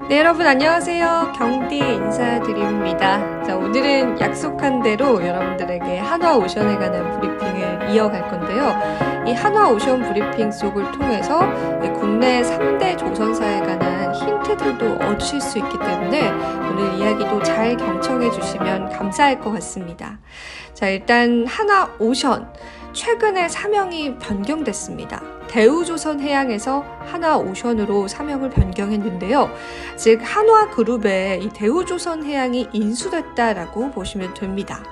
네, 여러분 안녕하세요. 경디 인사드립니다. 자, 오늘은 약속한 대로 여러분들에게 한화오션에 관한 브리핑을 이어갈 건데요. 이 한화오션 브리핑 속을 통해서 국내 3대 조선사에 관한 힌트들도 얻으실 수 있기 때문에 오늘 이야기도 잘 경청해 주시면 감사할 것 같습니다. 자, 일단 한화오션. 최근에 사명이 변경됐습니다. 대우조선해양에서 한화오션으로 사명을 변경했는데요. 즉 한화그룹에 이 대우조선해양이 인수됐다라고 보시면 됩니다.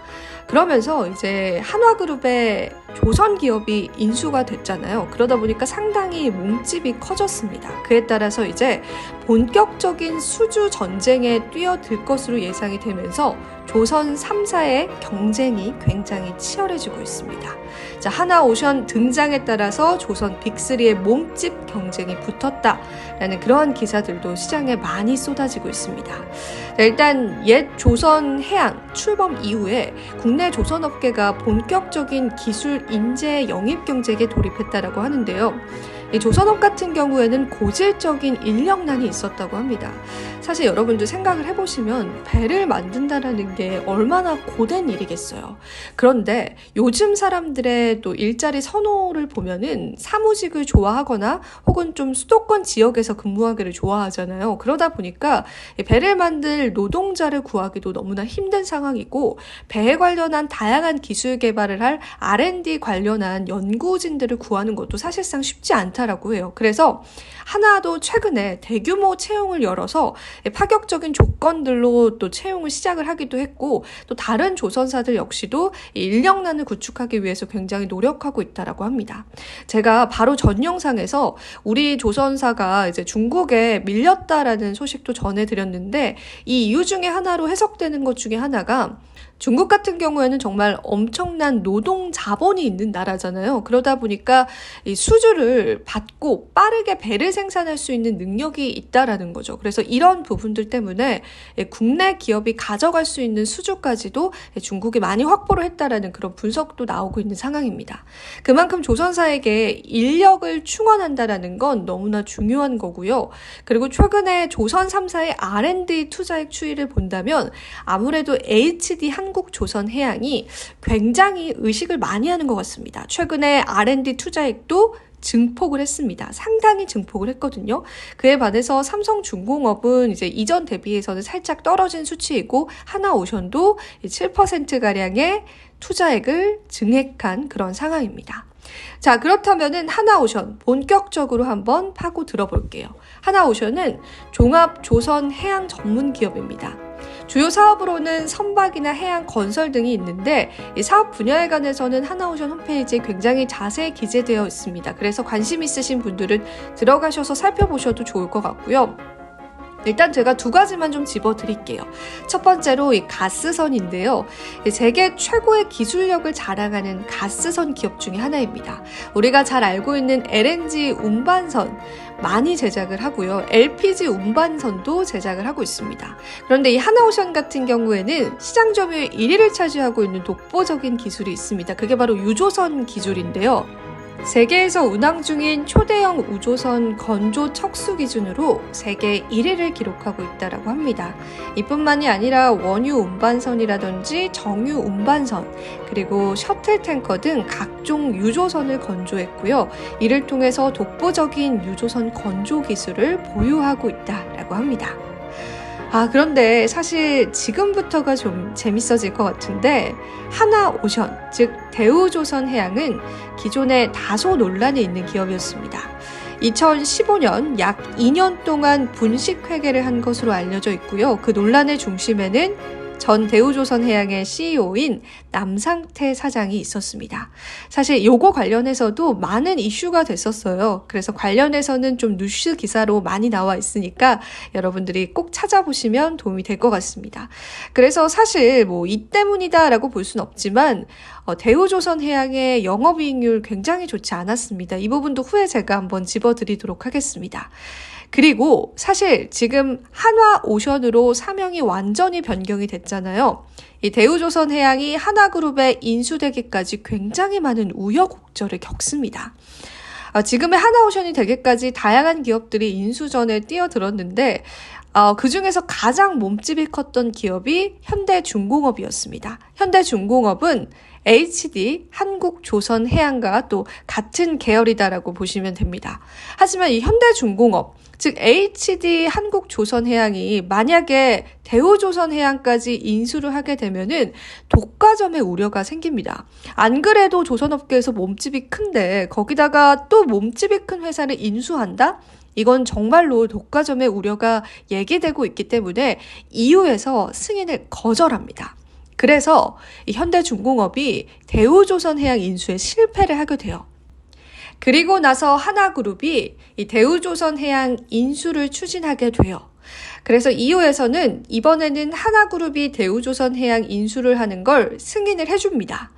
그러면서 이제 한화그룹의 조선기업이 인수가 됐잖아요. 그러다 보니까 상당히 몸집이 커졌습니다. 그에 따라서 이제 본격적인 수주 전쟁에 뛰어들 것으로 예상이 되면서 조선 3사의 경쟁이 굉장히 치열해지고 있습니다. 자, 한화오션 등장에 따라서 조선 빅3의 몸집 경쟁이 붙었다라는 그러한 기사들도 시장에 많이 쏟아지고 있습니다. 자, 일단 옛 조선해양 출범 이후에 국내 조선업계가 본격적인 기술 인재 영입 경쟁에 돌입했다라고 하는데요. 이 조선업 같은 경우에는 고질적인 인력난이 있었다고 합니다. 사실 여러분들 생각을 해보시면 배를 만든다는 게 얼마나 고된 일이겠어요. 그런데 요즘 사람들의 또 일자리 선호를 보면은 사무직을 좋아하거나 혹은 좀 수도권 지역에서 근무하기를 좋아하잖아요. 그러다 보니까 배를 만들 노동자를 구하기도 너무나 힘든 상황이고 배에 관련한 다양한 기술 개발을 할 R&D 관련한 연구진들을 구하는 것도 사실상 쉽지 않다라고 해요. 그래서 하나도 최근에 대규모 채용을 열어서 파격적인 조건들로 또 채용을 시작을 하기도 했고 또 다른 조선사들 역시도 인력난을 구축하기 위해서 굉장히 노력하고 있다라고 합니다. 제가 바로 전 영상에서 우리 조선사가 이제 중국에 밀렸다라는 소식도 전해드렸는데 이 이유 중에 하나로 해석되는 것 중에 하나가 중국 같은 경우에는 정말 엄청난 노동 자본이 있는 나라잖아요. 그러다 보니까 이 수주를 받고 빠르게 배를 생산할 수 있는 능력이 있다라는 거죠. 그래서 이런 부분들 때문에 국내 기업이 가져갈 수 있는 수주까지도 중국이 많이 확보를 했다라는 그런 분석도 나오고 있는 상황입니다. 그만큼 조선사에게 인력을 충원한다라는 건 너무나 중요한 거고요. 그리고 최근에 조선 3사의 R&D 투자액 추이를 본다면 아무래도 HD 한국조선해양이 굉장히 의식을 많이 하는 것 같습니다. 최근에 R&D 투자액도 증폭을 했습니다. 상당히 증폭을 했거든요. 그에 반해서 삼성중공업은 이제 이전 대비해서는 살짝 떨어진 수치이고 한화오션도 7%가량의 투자액을 증액한 그런 상황입니다. 자, 그렇다면은 한화오션 본격적으로 한번 파고 들어볼게요. 한화오션은 종합조선해양 전문 기업입니다. 주요 사업으로는 선박이나 해양 건설 등이 있는데 이 사업 분야에 관해서는 한화오션 홈페이지에 굉장히 자세히 기재되어 있습니다. 그래서 관심 있으신 분들은 들어가셔서 살펴보셔도 좋을 것 같고요. 일단 제가 두 가지만 좀 집어드릴게요. 첫 번째로 이 가스선인데요. 세계 최고의 기술력을 자랑하는 가스선 기업 중에 하나입니다. 우리가 잘 알고 있는 LNG 운반선 많이 제작을 하고요. LPG 운반선도 제작을 하고 있습니다. 그런데 이 한화오션 같은 경우에는 시장 점유율 1위를 차지하고 있는 독보적인 기술이 있습니다. 그게 바로 유조선 기술인데요. 세계에서 운항 중인 초대형 우조선 건조 척수 기준으로 세계 1위를 기록하고 있다고 합니다. 이뿐만이 아니라 원유 운반선이라든지 정유 운반선, 그리고 셔틀 탱커 등 각종 유조선을 건조했고요. 이를 통해서 독보적인 유조선 건조 기술을 보유하고 있다고 합니다. 그런데 사실 지금부터가 좀 재밌어질 것 같은데 한화오션, 즉 대우조선해양은 기존에 다소 논란이 있는 기업이었습니다. 2015년 약 2년 동안 분식회계를 한 것으로 알려져 있고요. 그 논란의 중심에는 전 대우조선해양의 CEO인 남상태 사장이 있었습니다. 사실 요거 관련해서도 많은 이슈가 됐었어요. 그래서 관련해서는 좀 뉴스 기사로 많이 나와 있으니까 여러분들이 꼭 찾아보시면 도움이 될 것 같습니다. 그래서 사실 뭐 이 때문이다라고 볼 수는 없지만 대우조선해양의 영업이익률 굉장히 좋지 않았습니다. 이 부분도 후에 제가 한번 집어드리도록 하겠습니다. 그리고 사실 지금 한화오션으로 사명이 완전히 변경이 됐잖아요. 이 대우조선해양이 한화그룹에 인수되기까지 굉장히 많은 우여곡절을 겪습니다. 지금의 하나오션이 되기까지 다양한 기업들이 인수전에 뛰어들었는데 그 중에서 가장 몸집이 컸던 기업이 현대중공업이었습니다. 현대중공업은 HD, 한국조선해양과 또 같은 계열이다라고 보시면 됩니다. 하지만 이 현대중공업, 즉 HD, 한국조선해양이 만약에 대우조선해양까지 인수를 하게 되면은 독과점의 우려가 생깁니다. 안 그래도 조선업계에서 몸집이 큰데 거기다가 또 몸집이 큰 회사를 인수한다? 이건 정말로 독과점의 우려가 얘기되고 있기 때문에 EU에서 승인을 거절합니다. 그래서 이 현대중공업이 대우조선해양 인수에 실패를 하게 돼요. 그리고 나서 하나그룹이 이 대우조선해양 인수를 추진하게 돼요. 그래서 EU에서는 이번에는 하나그룹이 대우조선해양 인수를 하는 걸 승인을 해줍니다.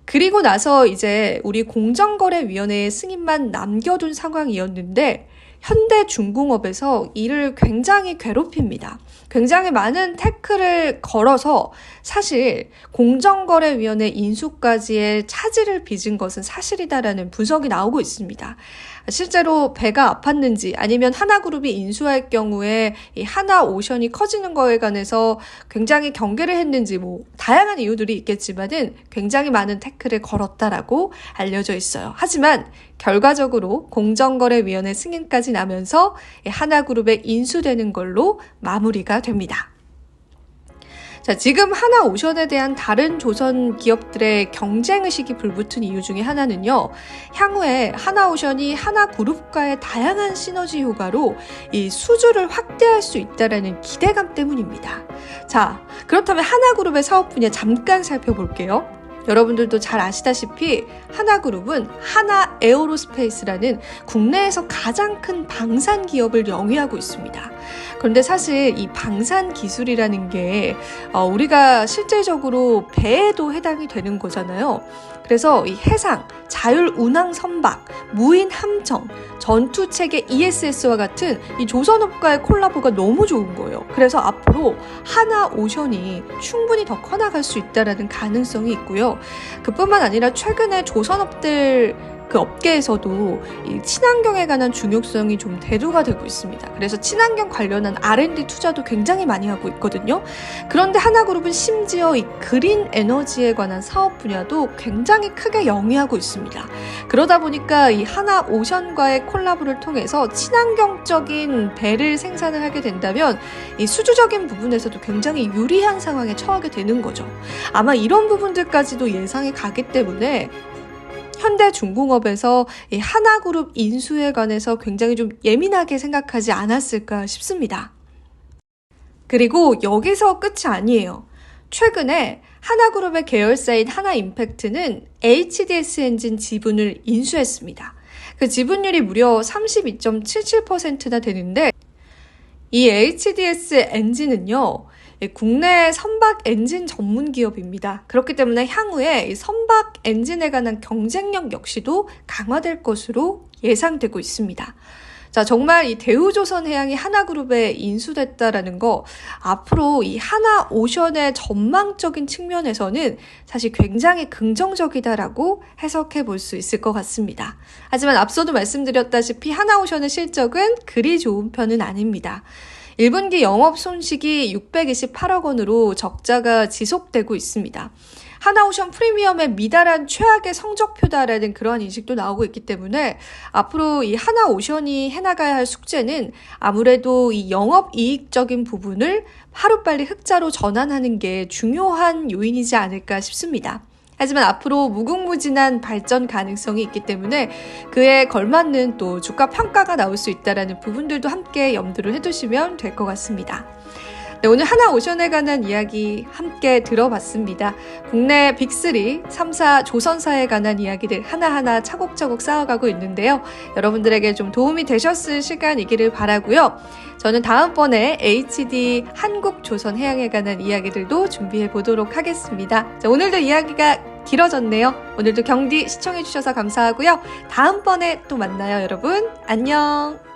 그리고 나서 이제 우리 공정거래위원회의 승인만 남겨둔 상황이었는데 현대중공업에서 이를 굉장히 괴롭힙니다. 굉장히 많은 태클을 걸어서 사실 공정거래위원회 인수까지의 차질을 빚은 것은 사실이다라는 분석이 나오고 있습니다. 실제로 배가 아팠는지 아니면 하나그룹이 인수할 경우에 이 하나오션이 커지는 거에 관해서 굉장히 경계를 했는지 다양한 이유들이 있겠지만은 굉장히 많은 태클을 걸었다라고 알려져 있어요. 하지만 결과적으로 공정거래위원회 승인까지 나면서 하나그룹에 인수되는 걸로 마무리가 됩니다. 자, 지금 하나오션에 대한 다른 조선 기업들의 경쟁의식이 불붙은 이유 중에 하나는요, 향후에 하나오션이 하나그룹과의 다양한 시너지 효과로 이 수주를 확대할 수 있다는 기대감 때문입니다. 자, 그렇다면 하나그룹의 사업 분야 잠깐 살펴볼게요. 여러분들도 잘 아시다시피 하나그룹은 하나에어로스페이스라는 국내에서 가장 큰 방산 기업을 영위하고 있습니다. 그런데 사실 이 방산 기술이라는 게 우리가 실제적으로 배에도 해당이 되는 거잖아요. 그래서 이 해상, 자율운항 선박, 무인 함정, 전투체계 ESS와 같은 이 조선업과의 콜라보가 너무 좋은 거예요. 그래서 앞으로 하나오션이 충분히 더 커나갈 수 있다는 가능성이 있고요. 그뿐만 아니라 최근에 조선업들 그 업계에서도 이 친환경에 관한 중요성이 좀 대두가 되고 있습니다. 그래서 친환경 관련한 R&D 투자도 굉장히 많이 하고 있거든요. 그런데 하나그룹은 심지어 이 그린 에너지에 관한 사업 분야도 굉장히 크게 영위하고 있습니다. 그러다 보니까 이 하나오션과의 콜라보를 통해서 친환경적인 배를 생산을 하게 된다면 이 수주적인 부분에서도 굉장히 유리한 상황에 처하게 되는 거죠. 아마 이런 부분들까지도 예상이 가기 때문에 현대중공업에서 이 하나그룹 인수에 관해서 굉장히 좀 예민하게 생각하지 않았을까 싶습니다. 그리고 여기서 끝이 아니에요. 최근에 하나그룹의 계열사인 하나임팩트는 HDS 엔진 지분을 인수했습니다. 그 지분율이 무려 32.77%나 되는데 이 HDS 엔진은요, 국내 선박 엔진 전문 기업입니다. 그렇기 때문에 향후에 선박 엔진에 관한 경쟁력 역시도 강화될 것으로 예상되고 있습니다. 자, 정말 이 대우조선해양이 하나그룹에 인수됐다라는 거, 앞으로 이 하나오션의 전망적인 측면에서는 사실 굉장히 긍정적이다라고 해석해 볼 수 있을 것 같습니다. 하지만 앞서도 말씀드렸다시피 하나오션의 실적은 그리 좋은 편은 아닙니다. 1분기 영업 손익이 628억 원으로 적자가 지속되고 있습니다. 하나오션 프리미엄의 미달한 최악의 성적표다라는 그러한 인식도 나오고 있기 때문에 앞으로 이 하나오션이 해나가야 할 숙제는 아무래도 이 영업이익적인 부분을 하루빨리 흑자로 전환하는 게 중요한 요인이지 않을까 싶습니다. 하지만 앞으로 무궁무진한 발전 가능성이 있기 때문에 그에 걸맞는 또 주가 평가가 나올 수 있다는 부분들도 함께 염두를 해두시면 될 것 같습니다. 네, 오늘 하나오션에 관한 이야기 함께 들어봤습니다. 국내 빅3, 3사 조선사에 관한 이야기들 하나하나 차곡차곡 쌓아가고 있는데요. 여러분들에게 좀 도움이 되셨을 시간이기를 바라고요. 저는 다음번에 HD 한국조선해양에 관한 이야기들도 준비해 보도록 하겠습니다. 자, 오늘도 이야기가 길어졌네요. 오늘도 경디 시청해주셔서 감사하고요. 다음번에 또 만나요, 여러분. 안녕.